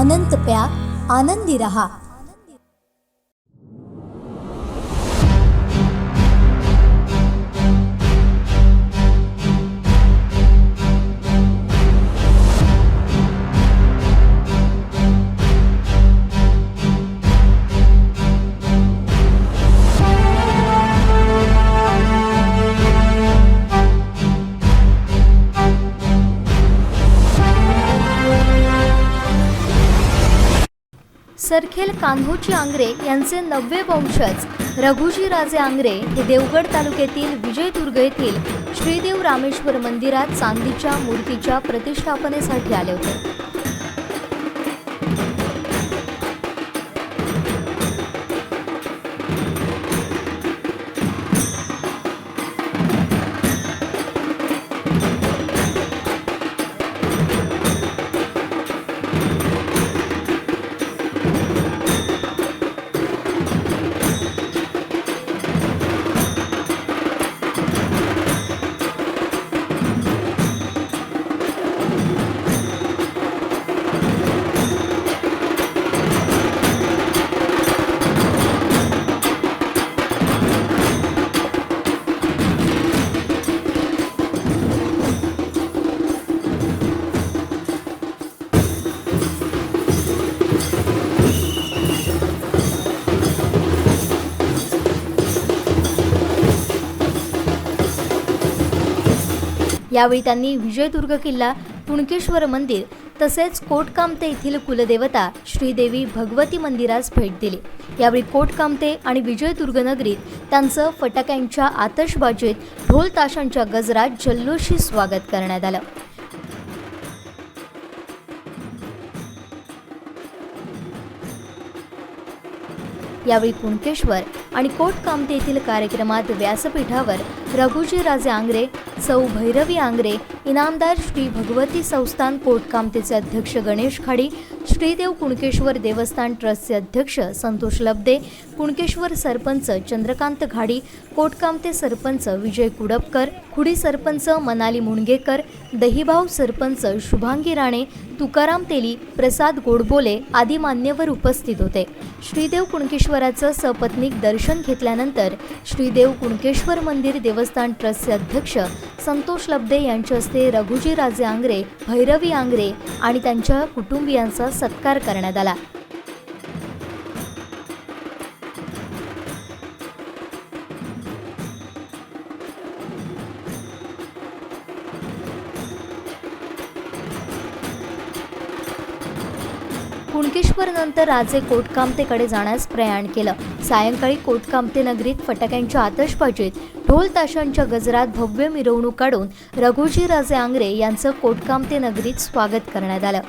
अनंत प्या, आनंदी रहा। सरखेल कान्होजी आंग्रे यांचे 9वे वंशज रघुजीराजे आंग्रे हे देवगड तालुक्यातील विजयदुर्ग येथील श्रीदेव रामेश्वर मंदिरात चांदीच्या मूर्तीच्या प्रतिष्ठापनेसाठी आले होते। यावेळी त्यांनी विजयदुर्ग किल्ला, कुणकेश्वर मंदिर तसेच कोटकामते येथील कुलदेवता श्रीदेवी भगवती मंदिरास भेट दिली। यावेळी कोटकामते आणि विजयदुर्ग नगरीत त्यांचं फटाक्यांच्या आतषबाजीत, ढोल ताशांच्या गजरात जल्लोषी स्वागत करण्यात आलं। यावेळी कुणकेश्वर आणि कोटकामते येथील कार्यक्रमात व्यासपीठावर रघुजीराजे आंग्रे, सौ भैरवी आंग्रे, इनामदार श्री भगवती संस्थान कोटकामतेचे अध्यक्ष गणेश खाडी, श्रीदेव कुणकेश्वर देवस्थान ट्रस्टचे अध्यक्ष संतोष लब्दे, कुणकेश्वर सरपंच चंद्रकांत घाडी, कोटकामते सरपंच विजय कुडपकर, खुडी सरपंच मनाली मुणगेकर, दहिभाव सरपंच शुभांगी राणे, तुकाराम तेली, प्रसाद गोडबोले आदी मान्यवर उपस्थित होते। श्रीदेव कुणकेश्वराचं सपत्नीक दर्शन घेतल्यानंतर श्रीदेव कुणकेश्वर मंदिर देवस्थान ट्रस्टचे अध्यक्ष संतोष लब्दे यांच्या हस्ते रघुजीराजे आंग्रे, भैरवी आंग्रे आणि त्यांच्या कुटुंबियांचा सत्कार करण्यात आला। कुणकेश्वर नंतर राजे कोटकामतेकडे जाण्यास प्रयाण केलं। सायंकाळी कोटकामते नगरीत फटाक्यांच्या आतषबाजीत, ढोल ताशांच्या गजरात भव्य मिरवणूक काढून रघुजीराजे आंग्रे यांचं कोटकामते नगरीत स्वागत करण्यात आलं।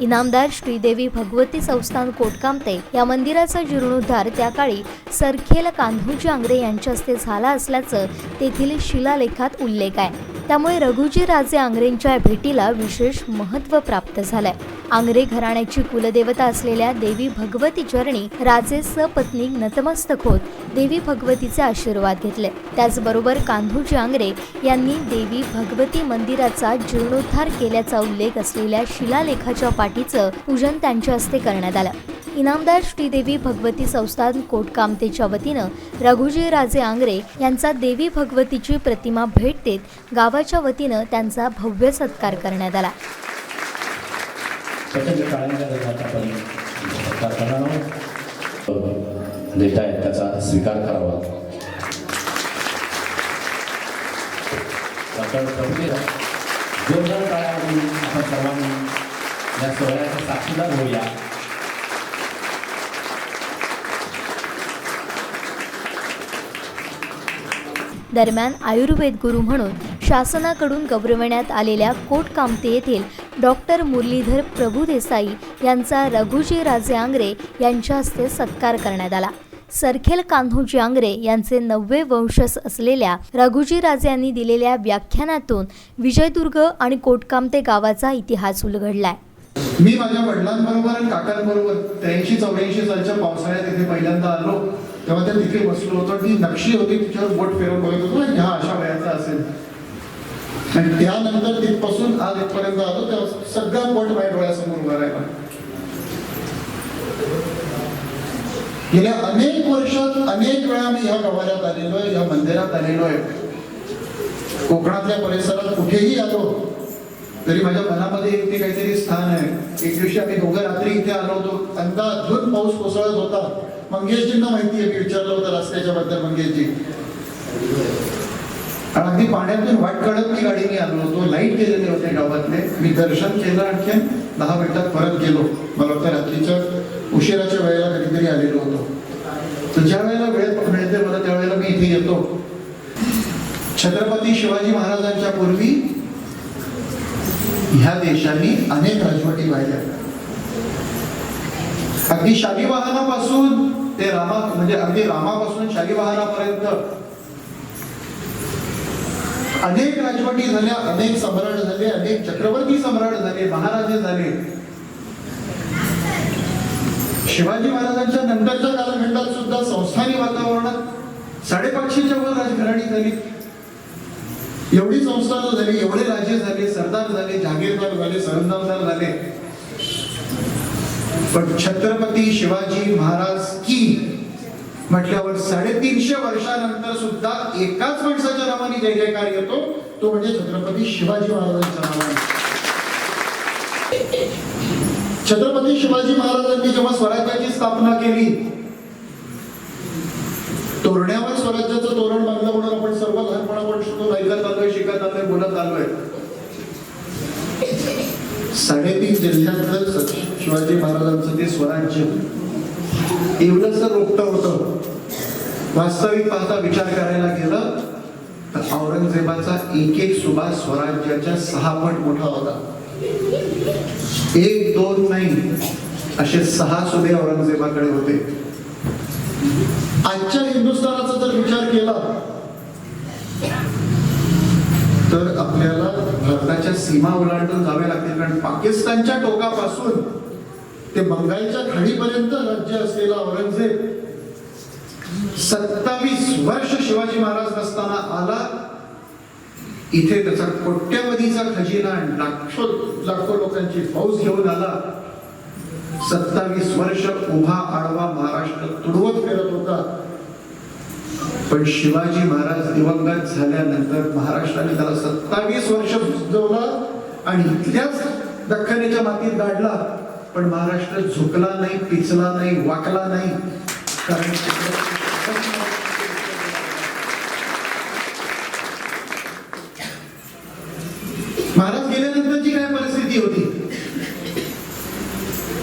इनामदार श्रीदेवी भगवती संस्थान कोटकामते या मंदिराचा जीर्णोद्धार त्या काळी सरखेल कान्होजी आंग्रे यांच्या हस्ते झाला असल्याचं तेथील शिलालेखात उल्लेख आहे। त्यामुळे रघुजीराजे आंग्रेंच्या भेटीला विशेष महत्त्व प्राप्त झालंय। आंग्रे घराण्याची कुलदेवता असलेल्या देवी भगवती चरणी राजे सपत्नीक नतमस्तक होत देवी भगवतीचे आशीर्वाद घेतले। त्याचबरोबर कान्होजी आंग्रे यांनी देवी भगवती मंदिराचा जीर्णोद्धार केल्याचा उल्लेख असलेल्या शिलालेखाच्या पाटीचं पूजन त्यांच्या हस्ते करण्यात आलं। इनामदार श्रीदेवी भगवती संस्थान कोटकामतेच्या वतीनं रघुजीराजे आंग्रे यांचा देवी भगवतीची प्रतिमा भेट देत गावाच्या वतीनं त्यांचा भव्य सत्कार करण्यात आला। त्याचा स्वीकार करावा। जोरदार टाळ्या आपण सर्वांनी या सोहळ्याचा साक्षीदार होऊया. दरम्यान आयुर्वेद गुरु म्हणून शासनाकडून गौरविण्यात आलेल्या कोटकामते येथील डॉक्टर मुरलीधर प्रभुदेसाई यांचा रघुजी राजे आंग्रे यांच्या हस्ते सत्कार करण्यात आला. सरखेल कान्होजी आंग्रे यांचे 9वे वंशज असलेल्या रघुजी राजे यांनी दिलेल्या व्याख्यानातून विजयदुर्ग आणि कोटकामते गावाचा इतिहास उलगडलाय. मी माझ्या वडिलांबरोबर आणि काकांबरोबर 83-84 सालच्या पावसाळ्यात इथे पहिल्यांदा आलो. तेव्हा त्या तिथे बसलो होतो. ती नक्षी होती, तिच्यावर बोट फिरवून बघत होतो, ह्या अशा वयाचा असेल. आणि त्यानंतर तिथपासून आज इथपर्यंत आलो तेव्हा सगळं बोट माझ्या डोळ्यासमोर उभं राहिला. गेल्या अनेक वर्षात अनेक वेळा मी ह्या गावाला आलेलो आहे, ह्या मंदिरात आलेलो आहे. कोकणातल्या परिसरात कुठेही आलो तरी माझ्या मनामध्ये इथे काहीतरी स्थान आहे. एक दिवशी आम्ही दोघं रात्री इथे आलो होतो. अंधाधुंद पाऊस कोसळत होता. मंगेशजींना माहिती आहे, मी विचारलं होतं रस्त्याच्या बद्दल मंगेशजी. आणि अगदी पाण्यातून वाट काढत मी गाडीने आलो होतो. लाईट गेलेले होते गावातले. मी दर्शन केलं, आणखीन 10 मिनिटात परत गेलो. मला वाटतं रात्रीच्या उशिराच्या वेळेला कधीतरी आलेलो होतो. तर ज्या वेळेला वेळ मिळते मला त्यावेळेला मी इथे येतो. छत्रपती शिवाजी महाराजांच्या पूर्वी ह्या देशाने अनेक राजवटी पाहिल्या. अगदी शालिवाहनापासून ते म्हणजे अगदी रामापासून शालिवाहनापर्यंत अनेक राजवटी झाल्या, अनेक सम्राट झाले, अनेक चक्रवर्ती सम्राट झाले, महाराजे झाले. शिवाजी महाराजांच्या नंतरच्या कालखंडात सुद्धा संस्थानी वातावरणात 550च्या वर राजघराणी झाली. एवढी संस्थानं झाली, एवढे राजे झाले, सरदार झाले, जहागीरदार झाले, सरंदामदार झाले. पण छत्रपती शिवाजी महाराज की म्हटल्यावर 350 वर्षानंतर सुद्धा एकाच माणसाच्या नावाने जय जयकार येतो, तो म्हणजे छत्रपती शिवाजी महाराजांच्या नावाने. छत्रपती शिवाजी महाराजांनी जेव्हा स्वराज्याची स्थापना केली, तोरण्यावर स्वराज्याचं तोरण बांधलं म्हणून आपण सर्व लहानपणापासून ऐकत आलोय, शिकत आलोय, बोलत आलोय. 3.5 जिल्ह्यातलं शिवाजी महाराजांचं ते स्वराज्य एवढंच रोखतं होतं. वास्तविक पाहता विचार करायला गेलं तर औरंगजेबाचा एक सुभा स्वराज्याच्या 6 पट मोठा होता. 1, 2 नाही, असे 6 सुभे औरंगजेबाकडे होते. आजच्या हिंदुस्थानाचा जर विचार केला तर आपल्याला भारताच्या सीमा ओलांडून जावे लागतील. कारण पाकिस्तानच्या टोकापासून ते बंगालच्या खाडीपर्यंत राज्य असलेला औरंगजेब 27 वर्ष शिवाजी महाराज नसताना आला. इथे त्याचा कोट्यवधीचा खजिना, लाखो लोकांची फौज घेऊन आला. 27 वर्ष उभा आडवा महाराष्ट्र तुडवत फिरत होता. पण शिवाजी महाराज दिवंगत झाल्यानंतर महाराष्ट्राने त्याला 27 वर्ष झुंजवला आणि इथल्याच दख्खनीच्या मातीत गाडला. पण महाराष्ट्र झुकला नाही, पिचला नाही, वाकला नाही. कारण महाराज गेल्यानंतरची काय परिस्थिती होती?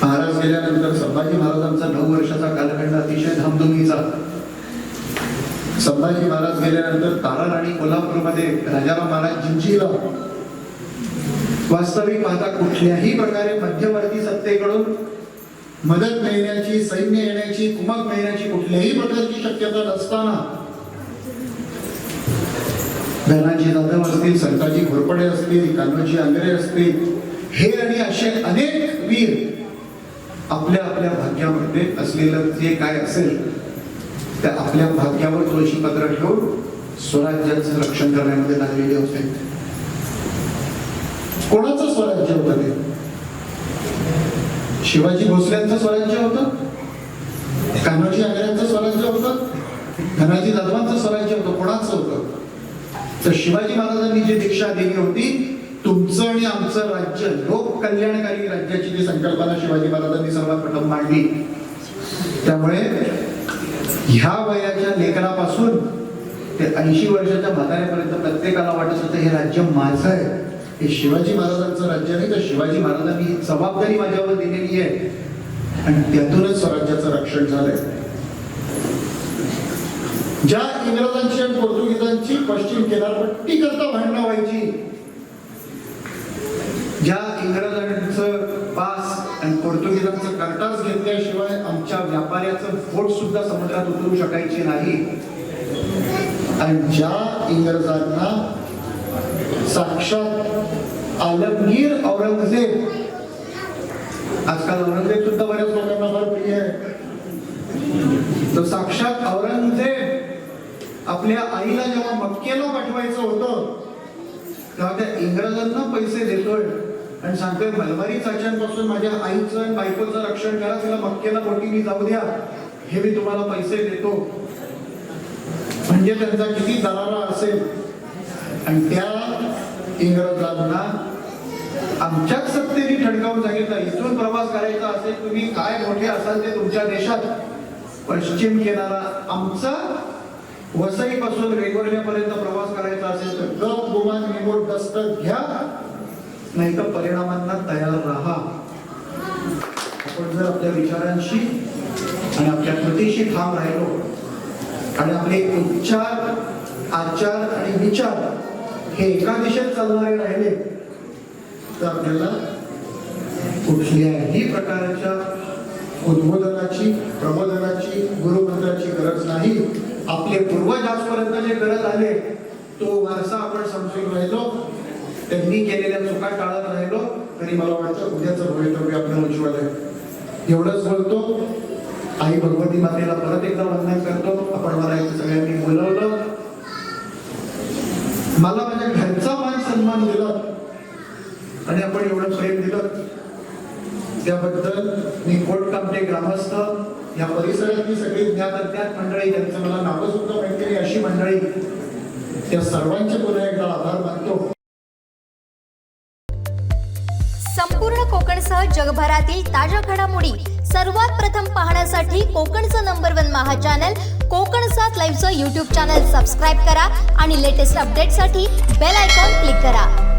महाराज गेल्यानंतर संभाजी महाराजांचा 9 वर्षाचा कालखंड अतिशय धामधुमीचा. संभाजी महाराज गेल्यानंतर तारण आणि कोल्हापूरमध्ये राजाराम महाराज जिंजीला. वास्तविक पाहता कुठल्याही प्रकारे मध्यवर्ती सत्तेकडून मदत मिळण्याची, सैन्य येण्याची, कुमक मिळण्याची कुठल्याही प्रकारची शक्यता नसताना धनाजी जाधव असतील, संताजी घोरपडे असतील, कान्होजी आंग्रे असतील, हे आणि असे अनेक वीर आपल्या आपल्या भाग्यामध्ये असलेलं जे काय असेल त्या आपल्या भाग्यावर तुळशीपत्र ठेवून स्वराज्याचं रक्षण करण्यामध्ये लागलेले होते. कोणाचं स्वराज्य होतं ते? शिवाजी भोसल्यांचं स्वराज्य होतं, कान्होजी आंग्र्यांचं स्वराज्य होतं, धनाजी जाधवांचं स्वराज्य होतं. कोणाचं होतं? तर शिवाजी महाराजांनी जी दीक्षा दिली होती, तुमचं आणि आमचं राज्य, लोक कल्याणकारी राज्याची जी संकल्पना शिवाजी महाराजांनी सर्वात प्रथम मांडली. त्यामुळे ह्या वयाच्या लेकरापासून ते 80 वर्षाच्या म्हाताऱ्यापर्यंत प्रत्येकाला वाटत होतं हे राज्य माझं आहे. हे शिवाजी महाराजांचं राज्य नाही, तर शिवाजी महाराजांनी ही जबाबदारी माझ्यावर दिलेली आहे आणि त्यातूनच स्वराज्याचं रक्षण झालंय. ज्या इंग्रजांची आणि पोर्तुगीजांची पश्चिम किनारपट्टी करता भांडणं व्हायची, ज्या इंग्रजांचं पास आणि पोर्तुगीजांचं कर्तास घेतल्याशिवाय आमच्या व्यापाऱ्याचं बोट सुद्धा समुद्रात उतरू शकायचे नाही, आणि ज्या इंग्रजांना साक्षात आलमगीर औरंगजेब, आजकाल औरंगजेब सुद्धा बऱ्याच लोकांना फार प्रिय आहे, तर साक्षात औरंगजेब आपल्या आईला जेव्हा मक्केला पाठवायचं होतं तेव्हा त्या इंग्रजांना पैसे देतोय आणि सांगतोय मलबारी चाच्यांपासून माझ्या आईचं आणि बायकोचं रक्षण करा, तिला मक्केला बोटीने जाऊ द्या, हे मी तुम्हाला पैसे देतो. म्हणजे त्यांचा किती दरारा असेल. आणि त्या इंग्रजांना आमच्याच सत्तेने ठणकावून सांगितलं, इथून प्रवास करायचा असेल, तुम्ही काय मोठे असाल ते तुमच्या देशात, पश्चिम किनारा आमचा, वसईपासून वेगवेगळ्यापर्यंत प्रवास करायचा असेल तर गप गुमान निमोड दस्तक घ्या, नाही तर परिणामांना तयार राहा. आपण जर आपल्या विचारांशी आणि आपल्या कृतीशी ठाम राहिलो आणि आपले उच्चार, आचार आणि विचार हे एका दिशेत चालणारे राहिले तर आपल्याला कुठल्याही प्रकारच्या उद्बोधनाची, प्रबोधनाची, गुरुमंत्राची गरज नाही. आपले पूर्वज आजपर्यंत जे करत आले तो वारसा आपण समजून राहिलो, त्यांनी केलेल्या चुका टाळत राहिलो, तरी मला वाटतं उद्याचं भवितव्य आपलं उज्ज्वल आहे. एवढंच बोलतो. आई भगवती मातेला परत एकदा वंदन करतो. आपण मला इथे सगळ्यांनी बोलवलं, मला माझ्या घरचा मान सन्मान दिला आणि आपण एवढं प्रेम दिलं त्याबद्दल मी कोटकामते ग्रामस्थ, या परिसरातली सगळी ज्ञात अज्ञात मंडळी, त्यांचं मला नावं सुद्धा माहिती नाही अशी मंडळी, त्या सर्वांचे पुन्हा एकदा आभार मानतो. संपूर्ण कोकणसह जगभरातील ताज्या घडामोडी सर्वात प्रथम पाहण्यासाठी कोकणचं नंबर 1 महा चॅनल कोकण 7 लाईव्हचं यूट्यूब चॅनल सबस्क्राईब करा आणि लेटेस्ट अपडेटसाठी बेल आयकॉन क्लिक करा.